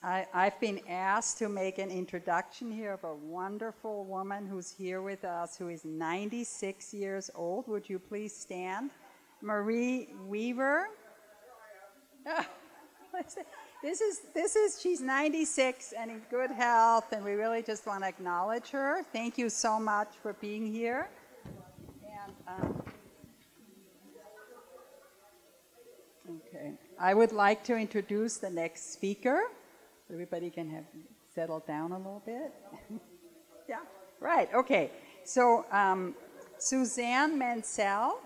I've been asked to make an introduction here of a wonderful woman who's here with us, who is 96 years old. Would you please stand? Marie Weaver. She's 96 and in good health, and we really just want to acknowledge her. Thank you so much for being here. And, okay, I would like to introduce the next speaker. Everybody can have settled down a little bit. Yeah, right, okay. So Suzanne Mansell,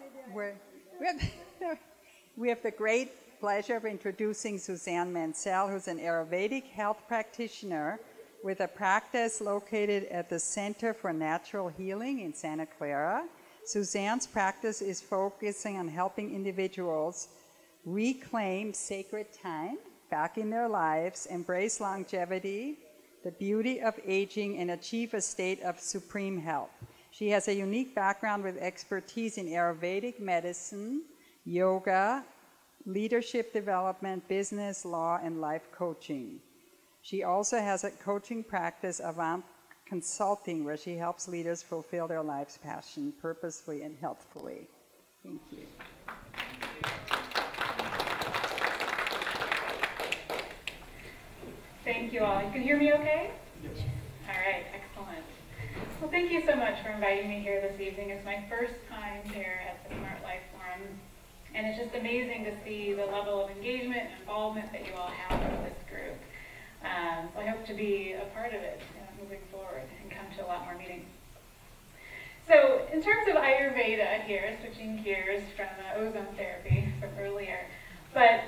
we have the great pleasure of introducing Suzanne Mansell, who's an Ayurvedic health practitioner with a practice located at the Center for Natural Healing in Santa Clara. Suzanne's practice is focusing on helping individuals reclaim sacred time back in their lives, embrace longevity, the beauty of aging, and achieve a state of supreme health. She has a unique background with expertise in Ayurvedic medicine, yoga, leadership development, business, law, and life coaching. She also has a coaching practice, Avant Consulting, where she helps leaders fulfill their life's passion purposefully and healthfully. Thank you. Thank you all. You can hear me okay? Yes. All right, excellent. Well, thank you so much for inviting me here this evening. It's my first time here at the Smart Life Forum, and it's just amazing to see the level of engagement and involvement that you all have with this group. So I hope to be a part of it moving forward and come to a lot more meetings. So in terms of Ayurveda here, switching gears from ozone therapy from earlier, but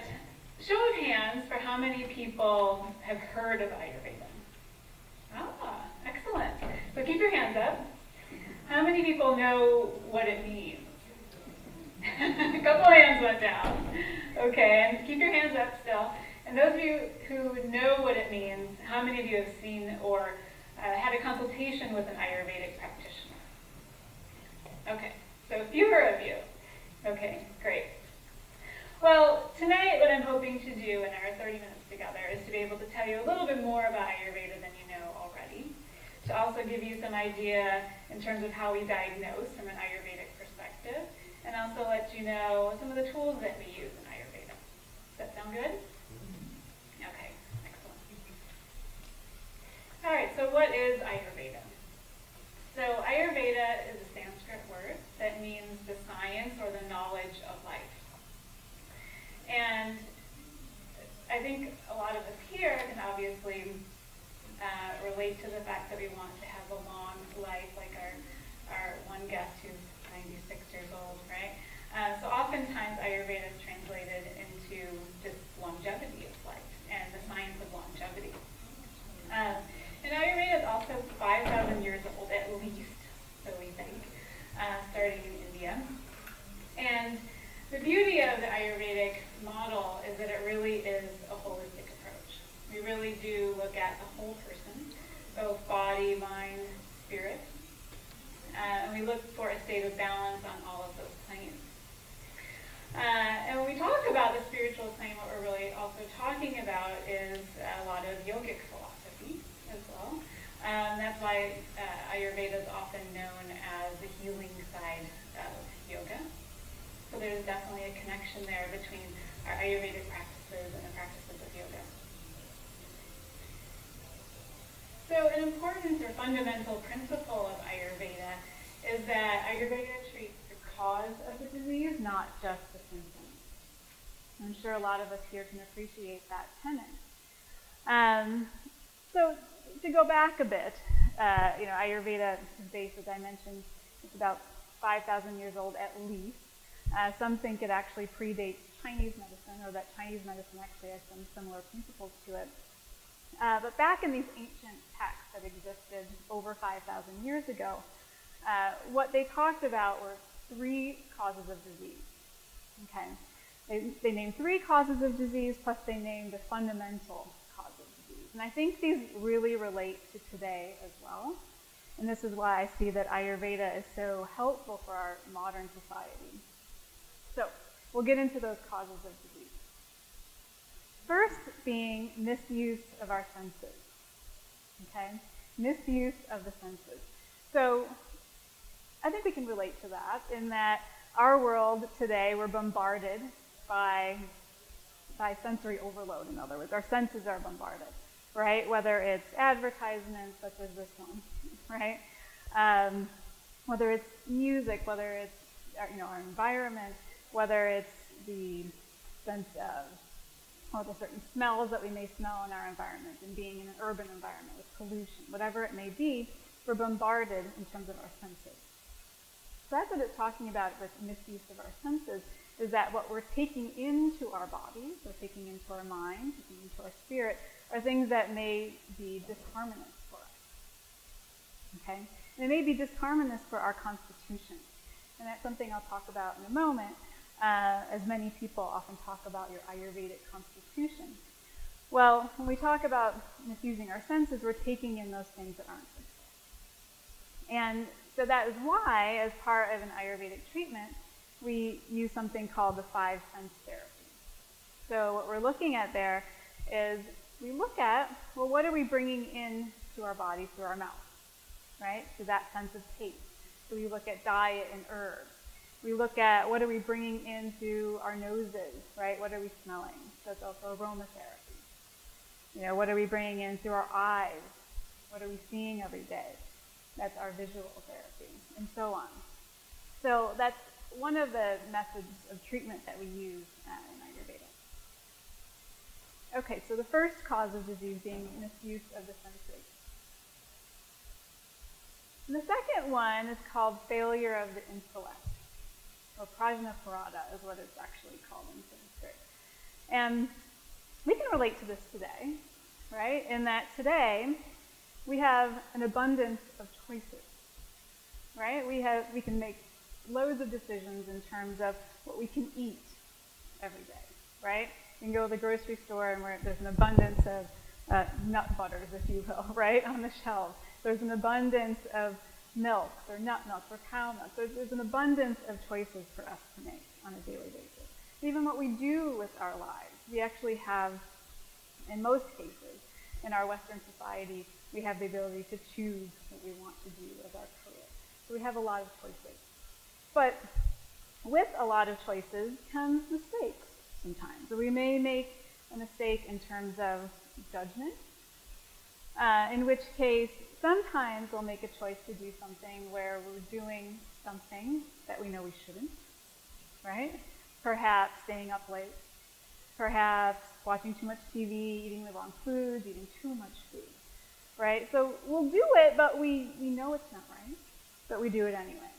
show of hands for how many people have heard of Ayurveda. Ah, excellent. So keep your hands up. How many people know what it means? A couple hands went down. Okay, and keep your hands up still. And those of you who know what it means, how many of you have seen or had a consultation with an Ayurvedic practitioner? Okay, so fewer of you. Okay, great. Well, tonight what I'm hoping to do in our 30 minutes together is to be able to tell you a little bit more about Ayurveda than you know already, to also give you some idea in terms of how we diagnose from an Ayurvedic perspective, and also let you know some of the tools that we use in Ayurveda. Does that sound good? Okay, excellent. All right, so what is Ayurveda? So Ayurveda is a Sanskrit word that means the science or the knowledge of life. And I think a lot of us here can obviously relate to the fact that we want to have a long life, like our one guest who's 96 years old, right? So oftentimes Ayurveda is translated into just longevity of life and the science of longevity. And Ayurveda is also 5,000 years old at least, so we think, starting in India. And the beauty of the Ayurvedic model is that it really is a holistic approach. We really do look at the whole person, both body, mind, spirit, and we look for a state of balance on all of those planes. And when we talk about the spiritual plane, what we're really also talking about is a lot of yogic philosophy as well. That's why Ayurveda is often known as the healing side of yoga. So there's definitely a connection there between our Ayurvedic practices and the practices of yoga. So an important or fundamental principle of Ayurveda is that Ayurveda treats the cause of the disease, not just the symptoms. I'm sure a lot of us here can appreciate that tenet. So to go back a bit, Ayurveda is based, as I mentioned, it's about 5,000 years old at least. Some think it actually predates Chinese medicine, or that Chinese medicine actually has some similar principles to it. But back in these ancient texts that existed over 5,000 years ago, what they talked about were 3 causes of disease. Okay, they named 3 causes of disease, plus they named a fundamental cause of disease. And I think these really relate to today as well. And this is why I see that Ayurveda is so helpful for our modern society. So we'll get into those causes of disease. First, being misuse of our senses. Okay? Misuse of the senses. So I think we can relate to that in that our world today, we're bombarded by sensory overload, in other words. Our senses are bombarded, right? Whether it's advertisements such as this one, right? Whether it's music, whether it's our environment, whether it's the sense of or the certain smells that we may smell in our environment and being in an urban environment with pollution, whatever it may be, we're bombarded in terms of our senses. So that's what it's talking about with misuse of our senses, is that what we're taking into our bodies, or taking into our mind, taking into our spirit, are things that may be disharmonious for us. Okay? And it may be disharmonious for our constitution. And that's something I'll talk about in a moment, as many people often talk about your Ayurvedic constitution. Well, when we talk about misusing our senses, we're taking in those things that aren't good. And so that is why, as part of an Ayurvedic treatment, we use something called the 5 sense therapy. So what we're looking at there is we look at, well, what are we bringing in to our body through our mouth, right? So that sense of taste. So we look at diet and herbs. We look at what are we bringing in through our noses, right? What are we smelling? So it's also aromatherapy. What are we bringing in through our eyes? What are we seeing every day? That's our visual therapy, and so on. So that's one of the methods of treatment that we use in Ayurveda. Okay, so the first cause of disease being misuse of the senses. And the second one is called failure of the intellect, or prajnaparada is what it's actually called in Sanskrit. And we can relate to this today, right? In that today we have an abundance of choices, right? We can make loads of decisions in terms of what we can eat every day, right? You can go to the grocery store and there's an abundance of nut butters, if you will, right, on the shelves. There's an abundance of milks or nut milks or cow milk. There's an abundance of choices for us to make on a daily basis. Even what we do with our lives, we actually have, in most cases, in our Western society, we have the ability to choose what we want to do as our career. So we have a lot of choices. But with a lot of choices comes mistakes sometimes. So we may make a mistake in terms of judgment, in which case sometimes we'll make a choice to do something where we're doing something that we know we shouldn't, right? Perhaps staying up late, perhaps watching too much TV, eating the wrong foods, eating too much food, right? So we'll do it, but we know it's not right, but we do it anyway.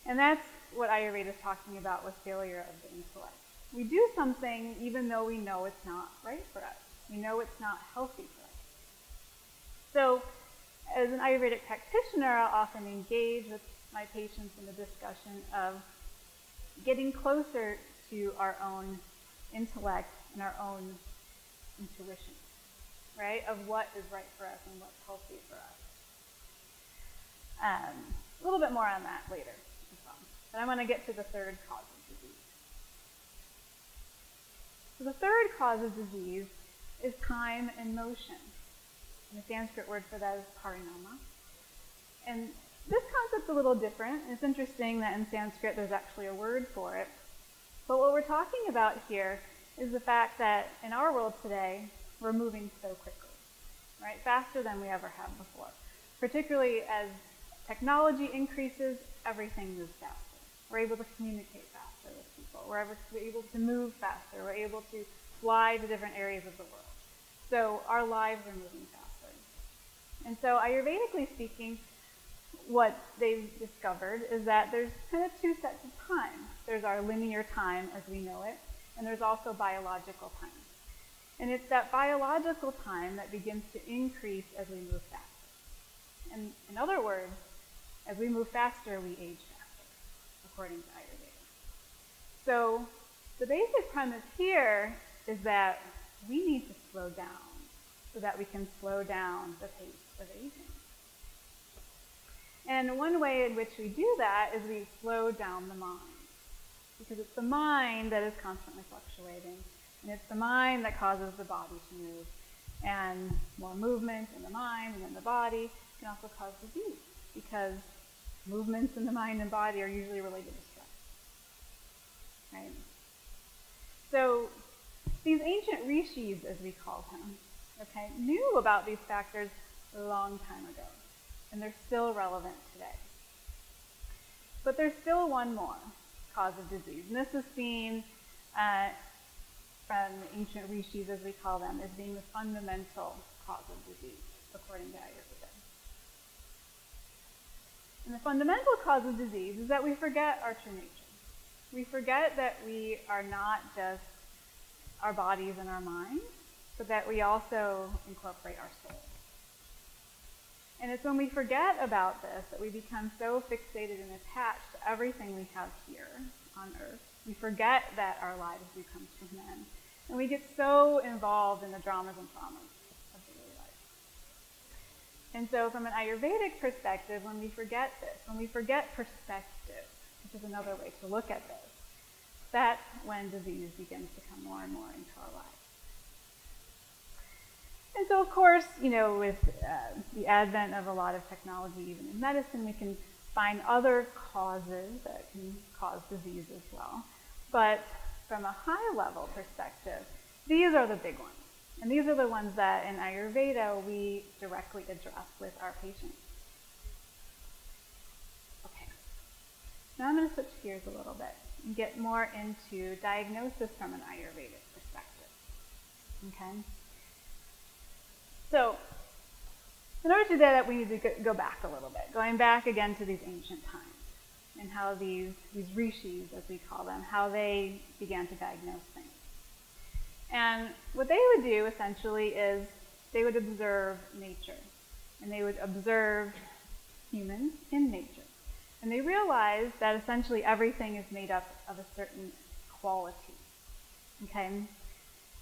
And that's what Ayurveda is talking about with failure of the intellect. We do something even though we know it's not right for us. We know it's not healthy for us. So as an Ayurvedic practitioner, I'll often engage with my patients in the discussion of getting closer to our own intellect and our own intuition, right, of what is right for us and what's healthy for us. A little bit more on that later as well. But I want to get to the third cause of disease. So the third cause of disease is time and motion. And the Sanskrit word for that is parinama. And this concept's a little different. It's interesting that in Sanskrit there's actually a word for it. But what we're talking about here is the fact that in our world today, we're moving so quickly, right? Faster than we ever have before. Particularly as technology increases, everything moves faster. We're able to communicate faster with people. We're able to move faster. We're able to fly to different areas of the world. So our lives are moving faster. And so Ayurvedically speaking, what they've discovered is that there's kind of two sets of time. There's our linear time as we know it, and there's also biological time. And it's that biological time that begins to increase as we move faster. And in other words, as we move faster, we age faster, according to Ayurveda. So the basic premise here is that we need to slow down so that we can slow down the pace of aging. And one way in which we do that is we slow down the mind, because it's the mind that is constantly fluctuating. And it's the mind that causes the body to move. And more movement in the mind and in the body can also cause disease, because movements in the mind and body are usually related to stress. Right? So these ancient rishis, as we call them, okay, knew about these factors a long time ago, and they're still relevant today. But there's still one more cause of disease, and this is seen from ancient rishis, as we call them, as being the fundamental cause of disease, according to Ayurveda. And the fundamental cause of disease is that we forget our true nature. We forget that we are not just our bodies and our minds, but that we also incorporate our soul. And it's when we forget about this that we become so fixated and attached to everything we have here on earth. We forget that our lives do come from men. And we get so involved in the dramas and traumas of daily life. And so from an Ayurvedic perspective, when we forget this, when we forget perspective, which is another way to look at this, that's when disease begins to come more and more into our lives. And so, of course, with the advent of a lot of technology, even in medicine, we can find other causes that can cause disease as well. But from a high-level perspective, these are the big ones. And these are the ones that in Ayurveda we directly address with our patients. Okay. Now I'm going to switch gears a little bit and get more into diagnosis from an Ayurvedic perspective. Okay? So, in order to do that, we need to go back a little bit, going back again to these ancient times and how these rishis, as we call them, how they began to diagnose things. And what they would do, essentially, is they would observe nature. And they would observe humans in nature. And they realized that essentially everything is made up of a certain quality. Okay?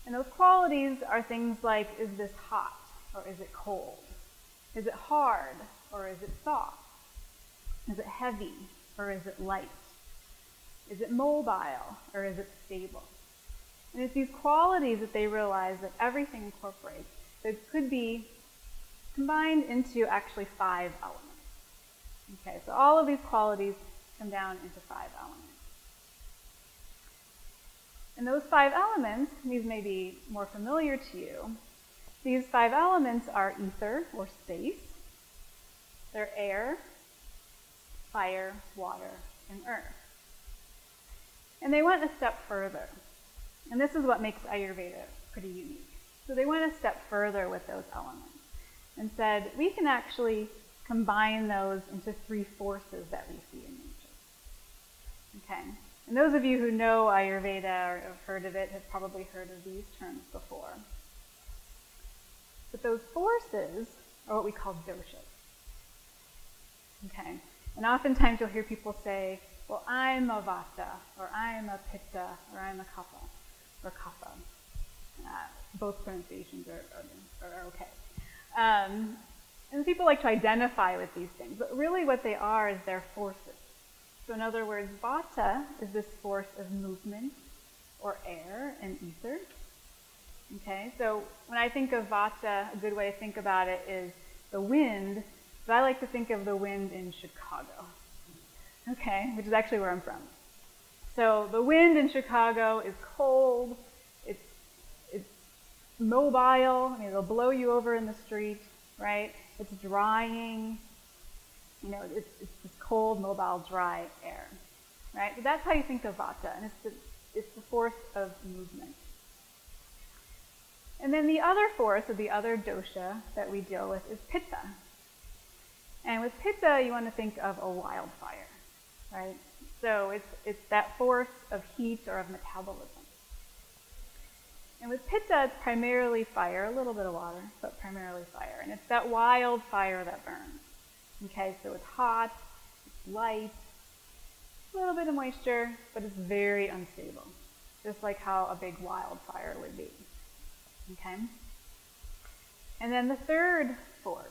And those qualities are things like, is this hot or is it cold? Is it hard or is it soft? Is it heavy or is it light? Is it mobile or is it stable? And it's these qualities that they realize that everything incorporates that could be combined into actually 5 elements. Okay, so all of these qualities come down into 5 elements. And those 5 elements, these may be more familiar to you. These 5 elements are ether, or space. They're air, fire, water, and earth. And they went a step further. And this is what makes Ayurveda pretty unique. So they went a step further with those elements and said, we can actually combine those into 3 forces that we see in nature. Okay? And those of you who know Ayurveda or have heard of it have probably heard of these terms before. But those forces are what we call doshas. Okay? And oftentimes you'll hear people say, well, I'm a vata, or I'm a pitta, or I'm a kapha, or kapha. Both pronunciations are okay. And people like to identify with these things, but really what they are is they're forces. So in other words, vata is this force of movement, or air and ether. Okay, so when I think of vata, a good way to think about it is the wind, but I like to think of the wind in Chicago, okay, which is actually where I'm from. So the wind in Chicago is cold, it's mobile, it'll blow you over in the street, right? It's drying, it's this cold, mobile, dry air, right? So that's how you think of vata, and it's the force of movement. And then the other force, or the other dosha that we deal with, is pitta. And with pitta, you want to think of a wildfire, right? So it's that force of heat or of metabolism. And with pitta, it's primarily fire, a little bit of water, but primarily fire. And it's that wildfire that burns. Okay, so it's hot, it's light, a little bit of moisture, but it's very unstable, just like how a big wildfire would be. Okay? And then the third force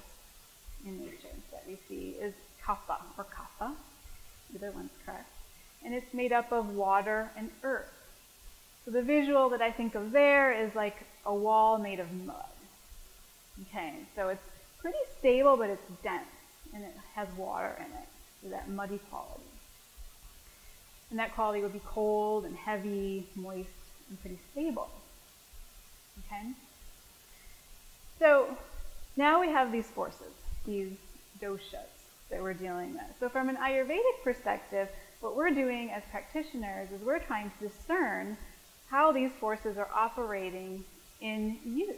in nature that we see is kapha, or kapha. Either one's correct. And it's made up of water and earth. So the visual that I think of there is like a wall made of mud. Okay, so it's pretty stable, but it's dense, and it has water in it, so that muddy quality. And that quality would be cold and heavy, moist, and pretty stable. Okay? So now we have these forces, these doshas that we're dealing with. So from an Ayurvedic perspective, what we're doing as practitioners is we're trying to discern how these forces are operating in you,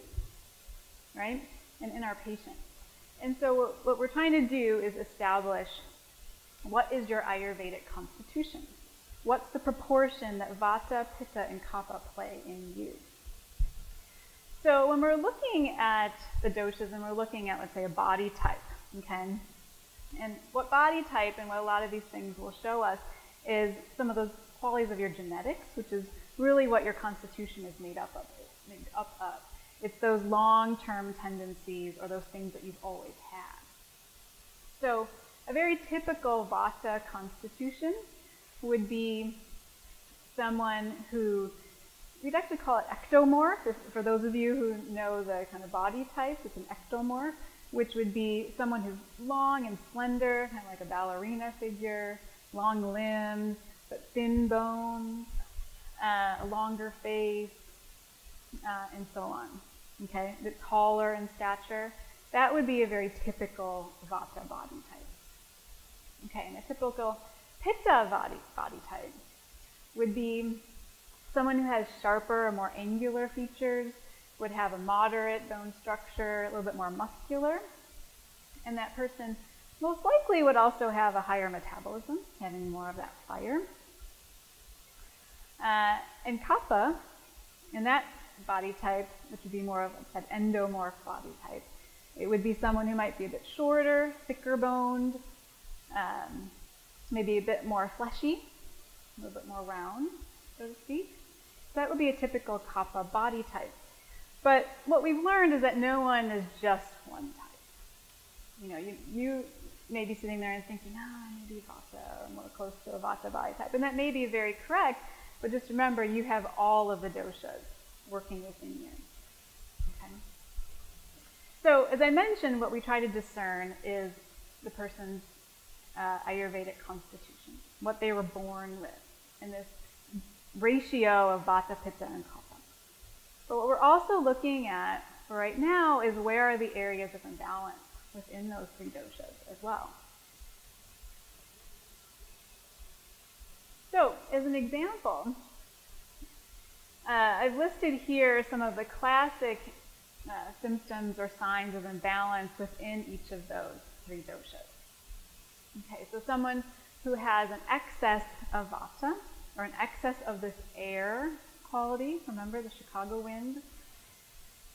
right? And in our patient. And so what we're trying to do is establish what is your Ayurvedic constitution? What's the proportion that Vata, Pitta, and Kapha play in you? So when we're looking at the doshas and we're looking at, let's say, a body type, okay? And what body type and what a lot of these things will show us is some of those qualities of your genetics, which is really what your constitution is made up of. It's those long-term tendencies or those things that you've always had. So a very typical Vata constitution would be someone who, we'd actually call it ectomorph. For those of you who know the kind of body types, it's an ectomorph, which would be someone who's long and slender, kind of like a ballerina figure, long limbs, but thin bones, a longer face, and so on. Okay, that's taller in stature. That would be a very typical Vata body type. Okay, and a typical Pitta body type would be someone who has sharper or more angular features, would have a moderate bone structure, a little bit more muscular, and that person most likely would also have a higher metabolism, having more of that fire. And Kapha, in that body type, which would be more of an endomorph body type, it would be someone who might be a bit shorter, thicker boned, maybe a bit more fleshy, a little bit more round, so to speak. So that would be a typical Kapha body type. But what we've learned is that no one is just one type. You know, you may be sitting there and thinking, I may be Vata, or more close to a Vata body type. And that may be very correct, but just remember, you have all of the doshas working within you. Okay? So, as I mentioned, what we try to discern is the person's Ayurvedic constitution, what they were born with, in this ratio of Vata, Pitta, and Kapha. But what we're also looking at right now is where are the areas of imbalance within those three doshas as well. So, as an example, I've listed here some of the classic symptoms or signs of imbalance within each of those three doshas. Okay, so someone who has an excess of Vata, or an excess of this air quality, remember the Chicago wind?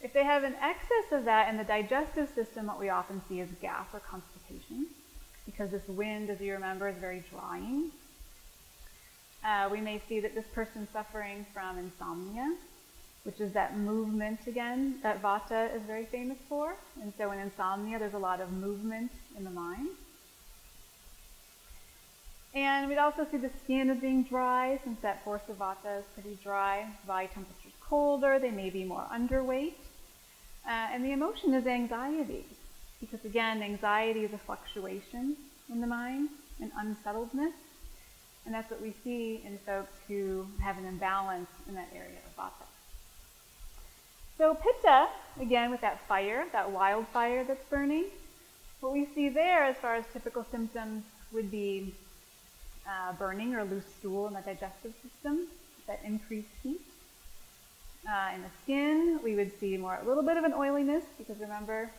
If they have an excess of that in the digestive system, what we often see is gas or constipation, because this wind, as you remember, is very drying. We may see that this person's suffering from insomnia, which is that movement again that Vata is very famous for. And so in insomnia, there's a lot of movement in the mind. And we'd also see the skin as being dry, since that force of Vata is pretty dry. Body temperature is colder, they may be more underweight. And the emotion is anxiety, because again, anxiety is a fluctuation in the mind, an unsettledness. And that's what we see in folks who have an imbalance in that area of Vata. So Pitta, again, with that fire, that wildfire that's burning, what we see there as far as typical symptoms would be burning or loose stool in the digestive system, that increased heat. In the skin, we would see a little bit of an oiliness, because remember,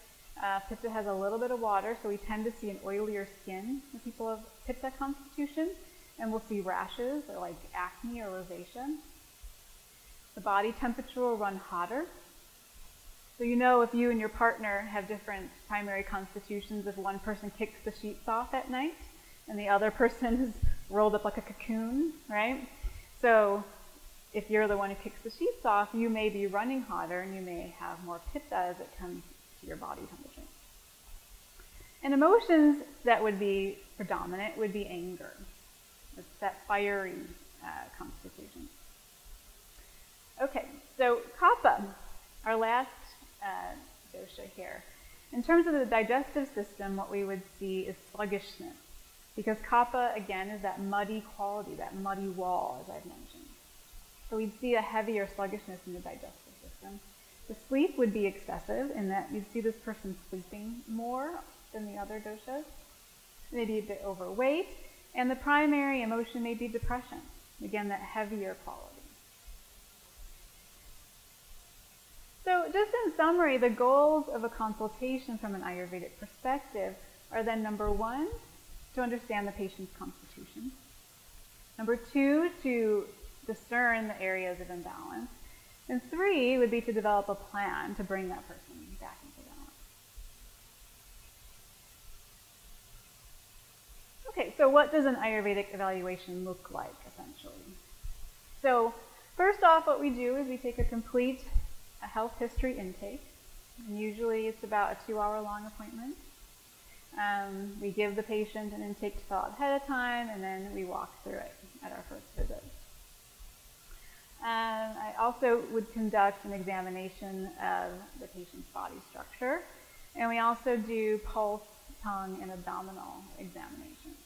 Pitta has a little bit of water, so we tend to see an oilier skin in people of Pitta constitution, and we'll see rashes or like acne or rosacea. The body temperature will run hotter. So you know if you and your partner have different primary constitutions, if one person kicks the sheets off at night and the other person is rolled up like a cocoon, right? So if you're the one who kicks the sheets off, you may be running hotter and you may have more Pitta as it comes to your body temperature. And emotions that would be predominant would be anger. It's that fiery constitution. Okay, so kapha, our last dosha here. In terms of the digestive system, what we would see is sluggishness, because kapha, again, is that muddy quality, that muddy wall, as I've mentioned. So we'd see a heavier sluggishness in the digestive system. The sleep would be excessive in that you'd see this person sleeping more than the other doshas, maybe a bit overweight, and the primary emotion may be depression, again, that heavier quality. So just in summary, the goals of a consultation from an Ayurvedic perspective are then, number one, to understand the patient's constitution. Number two, to discern the areas of imbalance. And three would be to develop a plan to bring that person back into balance. Okay, so what does an Ayurvedic evaluation look like, essentially? So first off, what we do is we take a complete health history intake. And usually it's about a 2-hour-long appointment. We give the patient an intake to fill out ahead of time, and then we walk through it at our first visit. I also would conduct an examination of the patient's body structure, and we also do pulse, tongue, and abdominal examinations.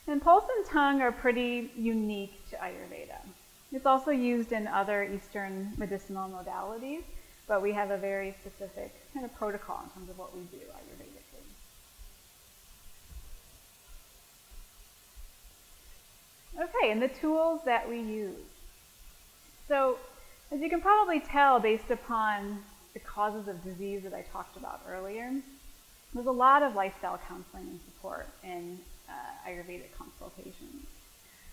And pulse and tongue are pretty unique to Ayurveda. It's also used in other Eastern medicinal modalities, but we have a very specific kind of protocol in terms of what we do Ayurvedically. Okay, and the tools that we use. So, as you can probably tell based upon the causes of disease that I talked about earlier, there's a lot of lifestyle counseling and support in Ayurvedic consultations.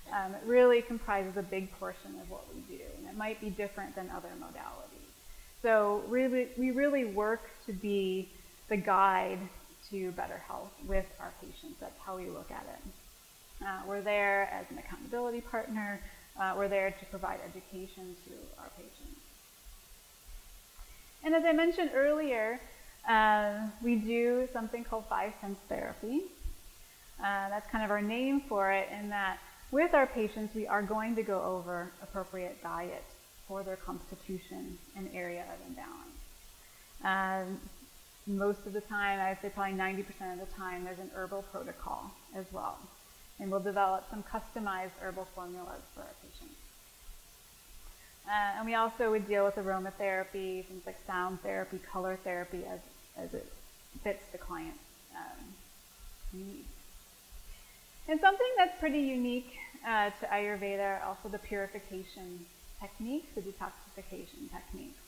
It really comprises a big portion of what we do, and it might be different than other modalities. So we really work to be the guide to better health with our patients. That's how we look at it. We're there as an accountability partner. We're there to provide education to our patients. And as I mentioned earlier, we do something called 5 sense therapy. That's kind of our name for it, in that with our patients, we are going to go over appropriate diet for their constitution and area of imbalance. Most of the time, I would say probably 90% of the time, there's an herbal protocol as well. And we'll develop some customized herbal formulas for our patients. And we also would deal with aromatherapy, things like sound therapy, color therapy, as it fits the client's needs. And something that's pretty unique to Ayurveda are also the purification techniques, the detoxification techniques.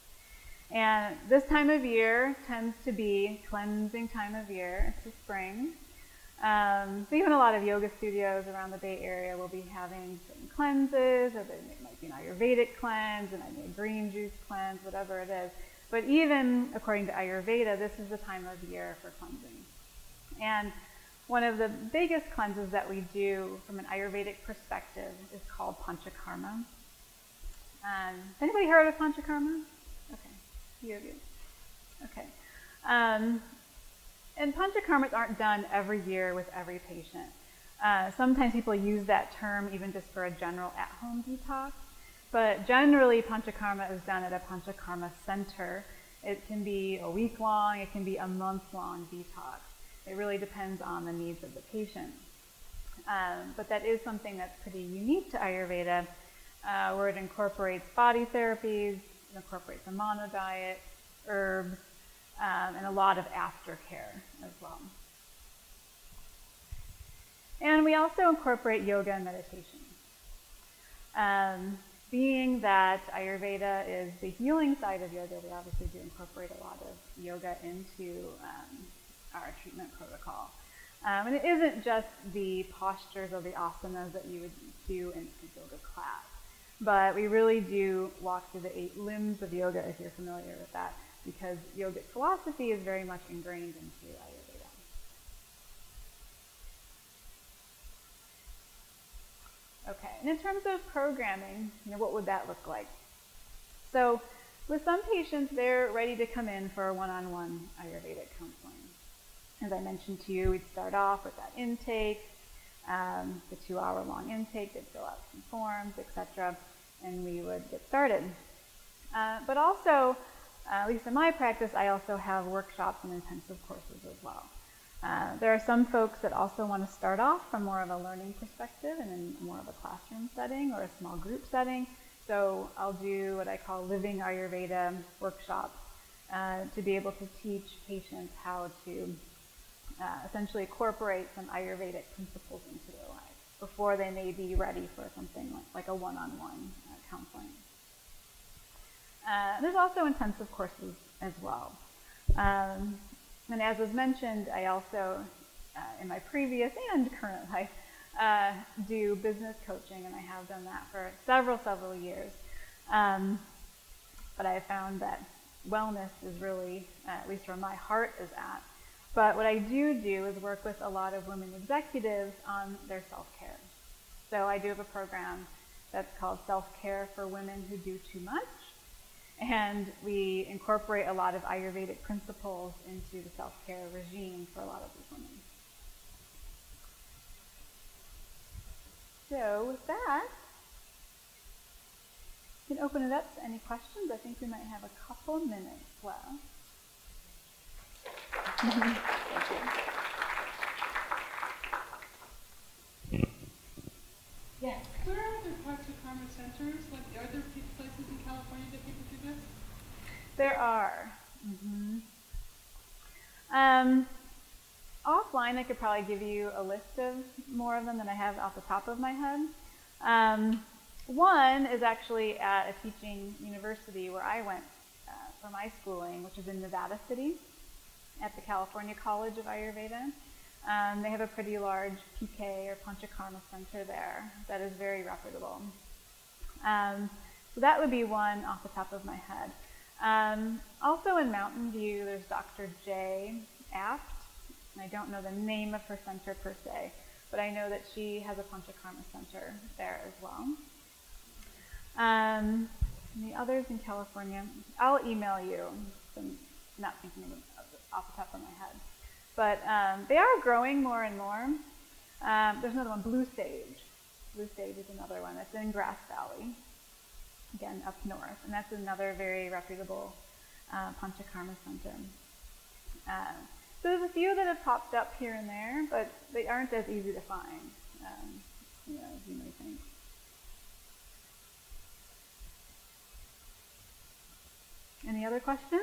And this time of year tends to be cleansing time of year. It's the spring. So even a lot of yoga studios around the Bay Area will be having certain cleanses, or it might be an Ayurvedic cleanse, it might be a green juice cleanse, whatever it is. But even according to Ayurveda, this is the time of year for cleansing. And one of the biggest cleanses that we do from an Ayurvedic perspective is called panchakarma. Has anybody heard of panchakarma? Okay, few of you. Okay. And panchakarmas aren't done every year with every patient. Sometimes people use that term even just for a general at-home detox. But generally, panchakarma is done at a panchakarma center. It can be a week-long, it can be a month-long detox. It really depends on the needs of the patient. But that is something that's pretty unique to Ayurveda, where it incorporates body therapies, it incorporates a mono diet, herbs, and a lot of aftercare as well. And we also incorporate yoga and meditation. Being that Ayurveda is the healing side of yoga, we obviously do incorporate a lot of yoga into our treatment protocol. And it isn't just the postures or the asanas that you would do in a yoga class, but we really do walk through the 8 limbs of yoga, if you're familiar with that, because yogic philosophy is very much ingrained into Ayurveda. Okay, and in terms of programming, what would that look like? So with some patients, they're ready to come in for a one-on-one Ayurvedic counseling. As I mentioned to you, we'd start off with that intake, the 2-hour-long intake. They'd fill out some forms, etc., and we would get started. But also, at least in my practice, I also have workshops and intensive courses as well. There are some folks that also want to start off from more of a learning perspective and in more of a classroom setting or a small group setting. So I'll do what I call living Ayurveda workshops to be able to teach patients how to essentially incorporate some Ayurvedic principles into their life before they may be ready for something like a one-on-one counseling. There's also intensive courses as well. And as was mentioned, I also, in my previous and current life, do business coaching, and I have done that for several years. But I found that wellness is really, at least where my heart is at. But what I do is work with a lot of women executives on their self-care. So I do have a program that's called Self-Care for Women Who Do Too Much. And we incorporate a lot of Ayurvedic principles into the self-care regime for a lot of these women. So with that, we can open it up to any questions. I think we might have a couple minutes left. Thank you. Yes? Where are the Panchakarma centers? Like, are there places in California that people do this? There are. Offline, I could probably give you a list of more of them than I have off the top of my head. One is actually at a teaching university where I went for my schooling, which is in Nevada City, at the California College of Ayurveda. They have a pretty large PK or Panchakarma center there that is very reputable. So that would be one off the top of my head. Also in Mountain View, there's Dr. J. Aft. And I don't know the name of her center per se, but I know that she has a Panchakarma center there as well. And the others in California, I'll email you. I'm not thinking of them off the top of my head. But they are growing more and more. There's another one, Blue Sage. Blue Sage is another one. That's in Grass Valley, again, up north. And that's another very reputable Panchakarma center. So there's a few that have popped up here and there, but they aren't as easy to find, as you may think. Any other questions?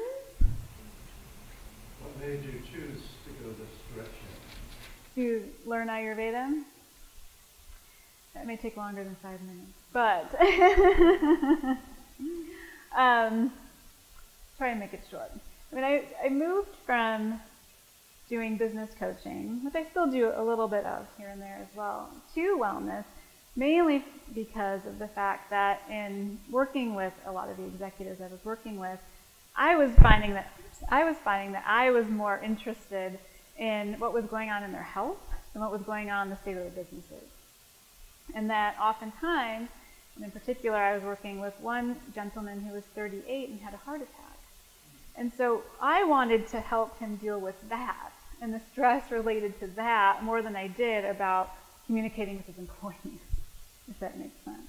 What made you choose to go this direction? To learn Ayurveda? That may take longer than 5 minutes, but try and make it short. I mean, I moved from doing business coaching, which I still do a little bit of here and there as well, to wellness, mainly because of the fact that in working with a lot of the executives I was working with, I was finding that I was more interested in what was going on in their health than what was going on in the state of their businesses. And that oftentimes, and in particular, I was working with one gentleman who was 38 and had a heart attack. And so I wanted to help him deal with that and the stress related to that more than I did about communicating with his employees, if that makes sense.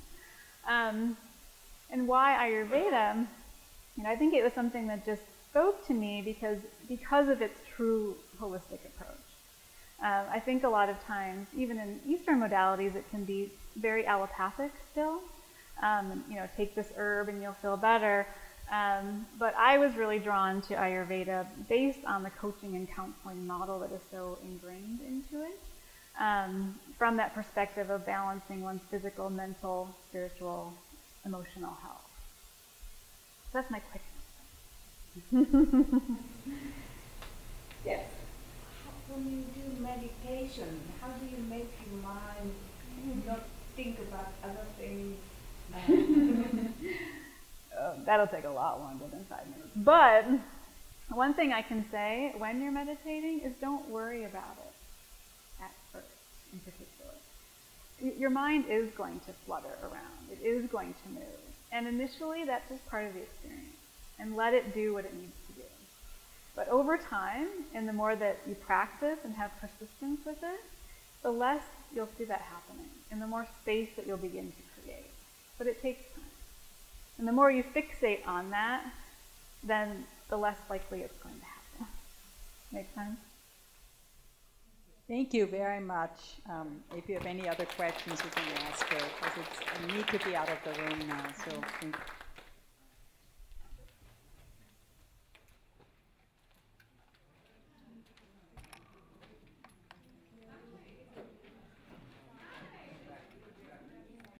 And why Ayurveda? I think it was something that just spoke to me because of its true holistic approach. I think a lot of times, even in Eastern modalities, it can be very allopathic still. Take this herb and you'll feel better. But I was really drawn to Ayurveda based on the coaching and counseling model that is so ingrained into it, from that perspective of balancing one's physical, mental, spiritual, emotional health. So that's my quick answer. Yes? When you do meditation, how do you make your mind not think about other things? That'll take a lot longer than 5 minutes. But one thing I can say when you're meditating is don't worry about it at first, in particular. Your mind is going to flutter around. It is going to move. And initially, that's just part of the experience. And let it do what it needs to do. But over time, and the more that you practice and have persistence with it, the less you'll see that happening, and the more space that you'll begin to create. But it takes time. And the more you fixate on that, then the less likely it's going to happen. Make sense? Thank you very much. If you have any other questions, you can ask her, because I need to be out of the room now. So